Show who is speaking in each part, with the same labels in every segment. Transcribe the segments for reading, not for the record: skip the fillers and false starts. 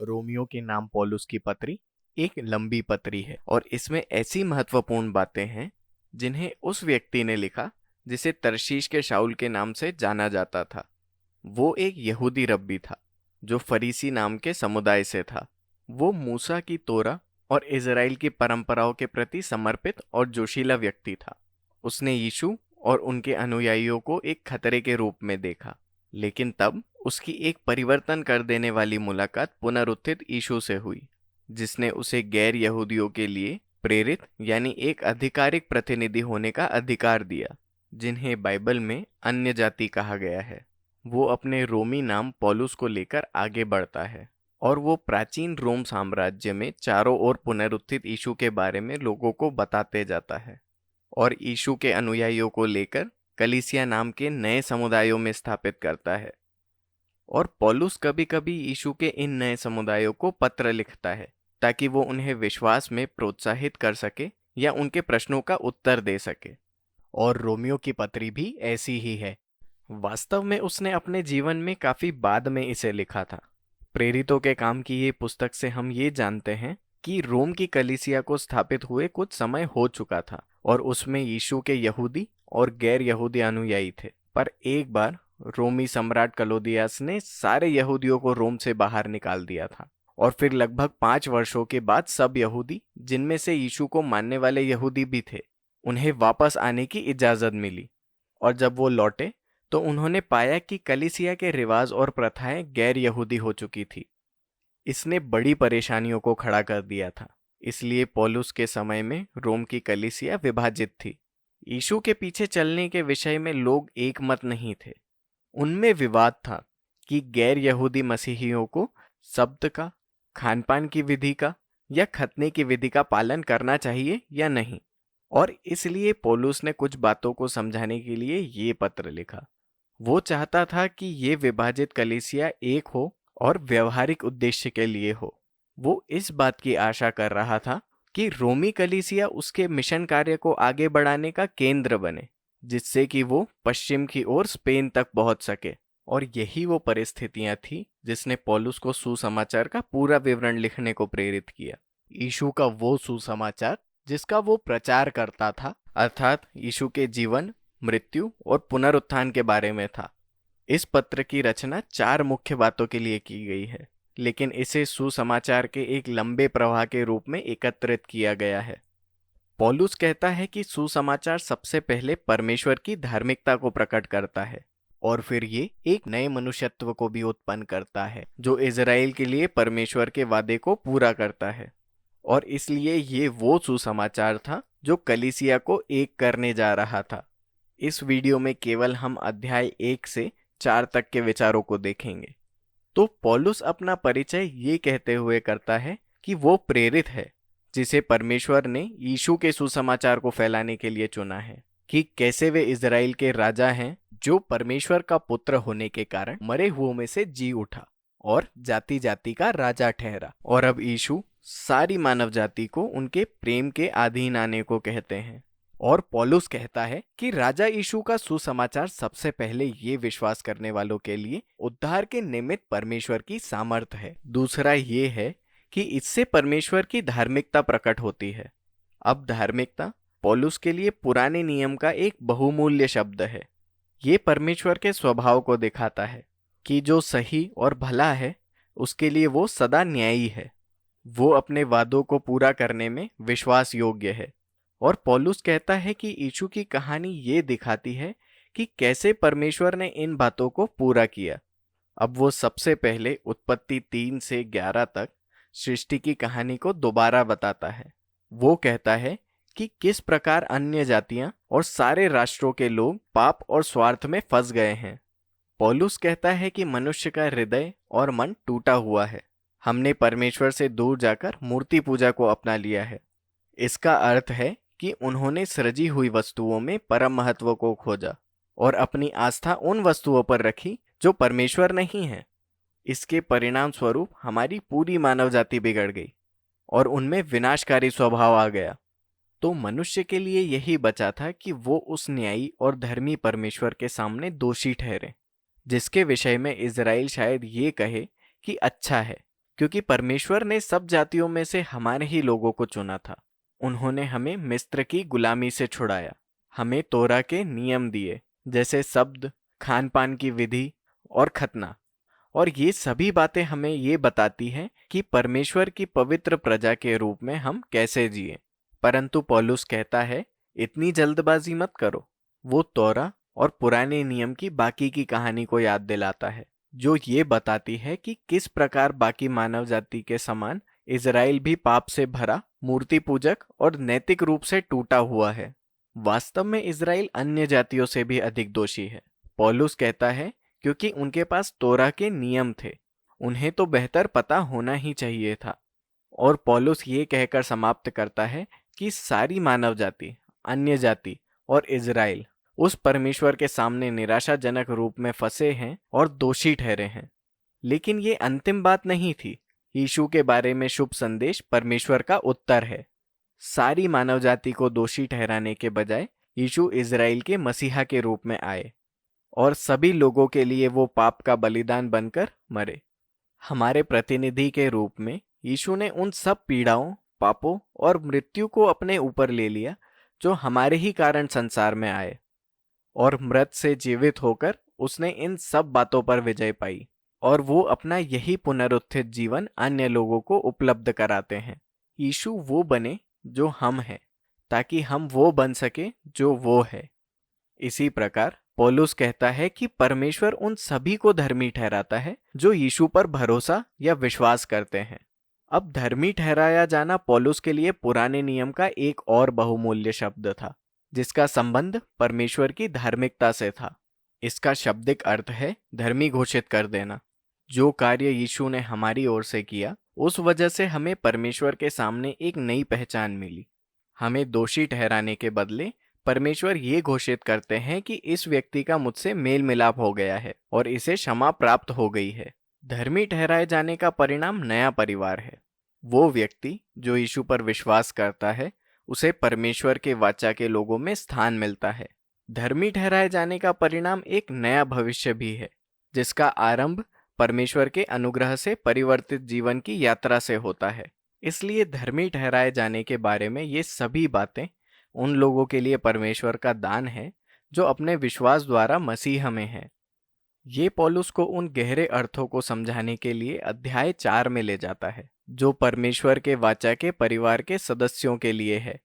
Speaker 1: Romeo के नाम पौलुस की पत्री एक लंबी पत्री है और इसमें ऐसी महत्वपूर्ण बातें हैं जिन्हें उस व्यक्ति ने लिखा जिसे तरशीश के शाऊल के नाम से जाना जाता था। वो एक यहूदी रब्बी था जो फरीसी नाम के समुदाय से था। वो मूसा की तोरा और इज़राइल की परंपराओं के प्रति समर्पित और जोशीला व्यक्ति था। उसने यीशु और उनके अनुयायियों को एक खतरे के रूप में देखा, लेकिन तब उसकी एक परिवर्तन कर देने वाली मुलाकात पुनरुत्थित यीशु से हुई, जिसने उसे गैर यहूदियों के लिए प्रेरित यानी एक आधिकारिक प्रतिनिधि होने का अधिकार दिया, जिन्हें बाइबल में अन्य जाति कहा गया है। वो अपने रोमी नाम पौलुस को लेकर आगे बढ़ता है और वो प्राचीन रोम साम्राज्य में चारों ओर पुनरुत्थित यीशु के बारे में लोगों को बताते जाता है और यीशु के अनुयायियों को लेकर कलीसिया नाम के नए समुदायों में स्थापित करता है। और पौलुस कभी कभी यीशु के इन नए समुदायों को पत्र लिखता है ताकि वो उन्हें विश्वास में प्रोत्साहित कर सके या उनके प्रश्नों का उत्तर दे सके। और रोमियो की पत्री भी ऐसी ही है। वास्तव में उसने अपने जीवन में काफी बाद में इसे लिखा था। प्रेरितों के काम की ये पुस्तक से हम ये जानते हैं कि रोम की कलीसिया को स्थापित हुए कुछ समय हो चुका था और उसमें यीशु के यहूदी और गैर यहूदी अनुयायी थे। पर एक बार रोमी सम्राट कलौदियास ने सारे यहूदियों को रोम से बाहर निकाल दिया था और फिर लगभग 5 वर्षों के बाद सब यहूदी, जिनमें से यीशु को मानने वाले यहूदी भी थे, उन्हें वापस आने की इजाजत मिली। और जब वो लौटे तो उन्होंने पाया कि कलीसिया के रिवाज और प्रथाएं गैर यहूदी हो चुकी थी। इसने बड़ी परेशानियों को खड़ा कर दिया था। इसलिए पौलुस के समय में रोम की कलीसिया विभाजित थी। यीशु के पीछे चलने के विषय में लोग एक मत नहीं थे। उनमें विवाद था कि गैर यहूदी मसीहियों को शब्द का, खान पान की विधि का या खतने की विधि का पालन करना चाहिए या नहीं। और इसलिए पौलुस ने कुछ बातों को समझाने के लिए ये पत्र लिखा। वो चाहता था कि ये विभाजित कलीसिया एक हो और व्यवहारिक उद्देश्य के लिए हो। वो इस बात की आशा कर रहा था कि रोमी कलीसिया उसके मिशन कार्य को आगे बढ़ाने का केंद्र बने, जिससे कि वो पश्चिम की ओर स्पेन तक पहुंच सके। और यही वो परिस्थितियां थी जिसने पौलुस को सुसमाचार का पूरा विवरण लिखने को प्रेरित किया। यीशु का वो सुसमाचार जिसका वो प्रचार करता था, अर्थात यीशु के जीवन, मृत्यु और पुनरुत्थान के बारे में था। इस पत्र की रचना 4 मुख्य बातों के लिए की गई है, लेकिन इसे सुसमाचार के एक लंबे प्रवाह के रूप में एकत्रित किया गया है। पौलुस कहता है कि सुसमाचार सबसे पहले परमेश्वर की धार्मिकता को प्रकट करता है और फिर ये एक नए मनुष्यत्व को भी उत्पन्न करता है जो इज़राइल के लिए परमेश्वर के वादे को पूरा करता है। और इसलिए ये वो सुसमाचार था जो कलीसिया को एक करने जा रहा था। इस वीडियो में केवल हम अध्याय 1 से 4 तक के विचारों को देखेंगे। तो पौलुस अपना परिचय ये कहते हुए करता है कि वो प्रेरित है जिसे परमेश्वर ने यीशु के सुसमाचार को फैलाने के लिए चुना है, कि कैसे वे इज़राइल के राजा हैं जो परमेश्वर का पुत्र होने के कारण मरे हुओं में से जी उठा और जाति जाति का राजा ठहरा। और अब यीशु सारी मानव जाति को उनके प्रेम के अधीन आने को कहते हैं। और पौलुस कहता है कि राजा यीशु का सुसमाचार सबसे पहले ये विश्वास करने वालों के लिए उद्धार के निमित्त परमेश्वर की सामर्थ है। दूसरा ये है कि इससे परमेश्वर की धार्मिकता प्रकट होती है। अब धार्मिकता पौलुस के लिए पुराने नियम का एक बहुमूल्य शब्द है। ये परमेश्वर के स्वभाव को दिखाता है कि जो सही और भला है उसके लिए वो सदा न्यायी है। वो अपने वादों को पूरा करने में विश्वास योग्य है। और पौलुस कहता है कि यीशु की कहानी ये दिखाती है कि कैसे परमेश्वर ने इन बातों को पूरा किया। अब वो सबसे पहले उत्पत्ति 3 से 11 तक सृष्टि की कहानी को दोबारा बताता है। वो कहता है कि किस प्रकार अन्य जातियां और सारे राष्ट्रों के लोग पाप और स्वार्थ में फंस गए हैं। पौलुस कहता है कि मनुष्य का हृदय और मन टूटा हुआ है। हमने परमेश्वर से दूर जाकर मूर्ति पूजा को अपना लिया है। इसका अर्थ है कि उन्होंने सृजी हुई वस्तुओं में परम महत्व को खोजा और अपनी आस्था उन वस्तुओं पर रखी जो परमेश्वर नहीं है। इसके परिणाम स्वरूप हमारी पूरी मानव जाति बिगड़ गई और उनमें विनाशकारी स्वभाव आ गया। तो मनुष्य के लिए यही बचा था कि वो उस न्यायी और धर्मी परमेश्वर के सामने दोषी ठहरे, जिसके विषय में इज़राइल शायद ये कहे कि अच्छा है, क्योंकि परमेश्वर ने सब जातियों में से हमारे ही लोगों को चुना था। उन्होंने हमें मिस्र की गुलामी से छुड़ाया, हमें तोरा के नियम दिए, जैसे शब्द, खान पान की विधि और खतना। और ये सभी बातें हमें ये बताती हैं कि परमेश्वर की पवित्र प्रजा के रूप में हम कैसे जिए। परंतु पौलुस कहता है, इतनी जल्दबाजी मत करो। वो तौरा और पुराने नियम की बाकी की कहानी को याद दिलाता है, जो ये बताती है कि किस प्रकार बाकी मानव जाति के समान इज़राइल भी पाप से भरा, मूर्ति पूजक और नैतिक रूप से टूटा हुआ है। वास्तव में इज़राइल अन्य जातियों से भी अधिक दोषी है। पौलुस कहता है, क्योंकि उनके पास तोरा के नियम थे, उन्हें तो बेहतर पता होना ही चाहिए था। और पौलुस ये कहकर समाप्त करता है कि सारी मानव जाति, अन्य जाति और इज़राइल उस परमेश्वर के सामने निराशाजनक रूप में फंसे हैं और दोषी ठहरे हैं। लेकिन ये अंतिम बात नहीं थी। यीशु के बारे में शुभ संदेश परमेश्वर का उत्तर है। सारी मानव जाति को दोषी ठहराने के बजाय यीशु इज़राइल के मसीहा के रूप में आए और सभी लोगों के लिए वो पाप का बलिदान बनकर मरे। हमारे प्रतिनिधि के रूप में यीशु ने उन सब पीड़ाओं, पापों और मृत्यु को अपने ऊपर ले लिया जो हमारे ही कारण संसार में आए, और मृत से जीवित होकर उसने इन सब बातों पर विजय पाई। और वो अपना यही पुनरुत्थित जीवन अन्य लोगों को उपलब्ध कराते हैं। यीशु वो बने जो हम हैं, ताकि हम वो बन सके जो वो है। इसी प्रकार पौलुस कहता है कि परमेश्वर उन सभी को धर्मी ठहराता है जो यीशु पर भरोसा या विश्वास करते हैं। अब धर्मी ठहराया जाना पौलुस के लिए पुराने नियम का एक और बहुमूल्य शब्द था, जिसका संबंध परमेश्वर की धार्मिकता से था। इसका शाब्दिक अर्थ है धर्मी घोषित कर देना। जो कार्य यीशु ने हमारी ओर से किया, उस वजह से हमें परमेश्वर के सामने एक नई पहचान मिली। हमें दोषी ठहराने के बदले परमेश्वर ये घोषित करते हैं कि इस व्यक्ति का मुझसे मेल मिलाप हो गया है और इसे क्षमा प्राप्त हो गई है। धर्मी ठहराए जाने का परिणाम नया परिवार है। वो व्यक्ति जो यीशु पर विश्वास करता है, उसे परमेश्वर के वाचा के लोगों में स्थान मिलता है। धर्मी ठहराए जाने का परिणाम एक नया भविष्य भी है, जिसका आरंभ परमेश्वर के अनुग्रह से परिवर्तित जीवन की यात्रा से होता है। इसलिए धर्मी ठहराए जाने के बारे में ये सभी बातें उन लोगों के लिए परमेश्वर का दान है जो अपने विश्वास द्वारा मसीह में हैं। ये पौलुस को उन गहरे अर्थों को समझाने के लिए अध्याय 4 में ले जाता है, जो परमेश्वर के वाचा के परिवार के सदस्यों के लिए है।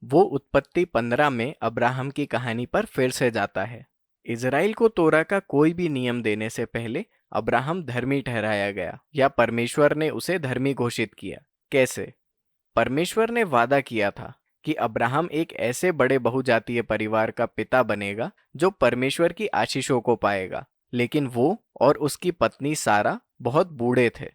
Speaker 1: वो उत्पत्ति 15 में अब्राहम की कहानी पर फिर से जाता है। इज़राइल को तोरा का कोई भी नियम देने से पहले अब्राहम धर्मी ठहराया गया, या परमेश्वर ने उसे धर्मी घोषित किया। कैसे? परमेश्वर ने वादा किया था कि अब्राहम एक ऐसे बड़े बहुजातीय परिवार का पिता बनेगा जो परमेश्वर की आशीषों को पाएगा। लेकिन वो और उसकी पत्नी सारा बहुत बूढ़े थे।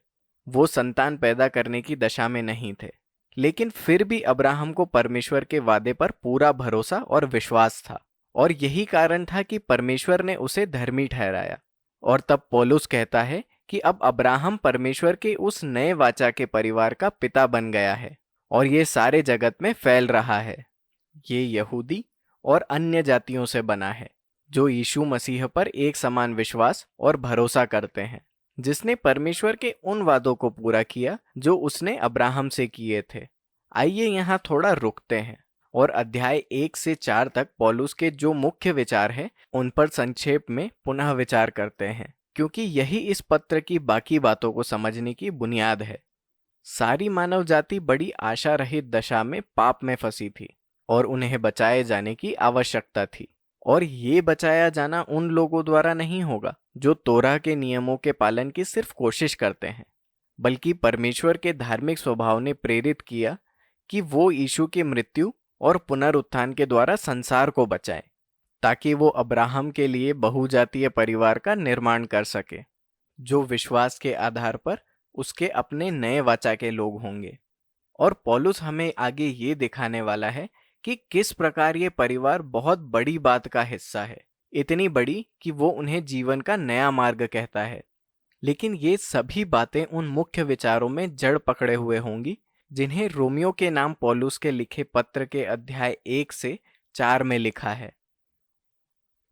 Speaker 1: वो संतान पैदा करने की दशा में नहीं थे। लेकिन फिर भी अब्राहम को परमेश्वर के वादे पर पूरा भरोसा और विश्वास था, और यही कारण था कि परमेश्वर ने उसे धर्मी ठहराया। और तब पौलुस कहता है कि अब अब्राहम परमेश्वर के उस नए वाचा के परिवार का पिता बन गया है, और ये सारे जगत में फैल रहा है। ये यहूदी और अन्य जातियों से बना है, जो यीशु मसीह पर एक समान विश्वास और भरोसा करते हैं, जिसने परमेश्वर के उन वादों को पूरा किया जो उसने अब्राहम से किए थे। आइए यहाँ थोड़ा रुकते हैं और अध्याय 1 से 4 तक पौलुस के जो मुख्य विचार हैं उन पर संक्षेप में पुनः विचार करते हैं, क्योंकि यही इस पत्र की बाकी बातों को समझने की बुनियाद है। सारी मानव जाति बड़ी आशा रहित दशा में पाप में फंसी थी और उन्हें बचाए जाने की आवश्यकता थी। और ये बचाया जाना उन लोगों द्वारा नहीं होगा जो तोरा के नियमों के पालन की सिर्फ कोशिश करते हैं, बल्कि परमेश्वर के धार्मिक स्वभाव ने प्रेरित किया कि वो यीशु की मृत्यु और पुनरुत्थान के द्वारा संसार को बचाए, ताकि वो अब्राहम के लिए बहुजातीय परिवार का निर्माण कर सके, जो विश्वास के आधार पर उसके अपने नए वाचा के लोग होंगे। और पौलुस हमें आगे ये दिखाने वाला है कि किस प्रकार ये परिवार बहुत बड़ी बात का हिस्सा है, इतनी बड़ी कि वो उन्हें जीवन का नया मार्ग कहता है। लेकिन ये सभी बातें उन मुख्य विचारों में जड़ पकड़े हुए होंगी जिन्हें रोमियो के नाम पौलुस के लिखे पत्र के अध्याय 1 से 4 में लिखा है।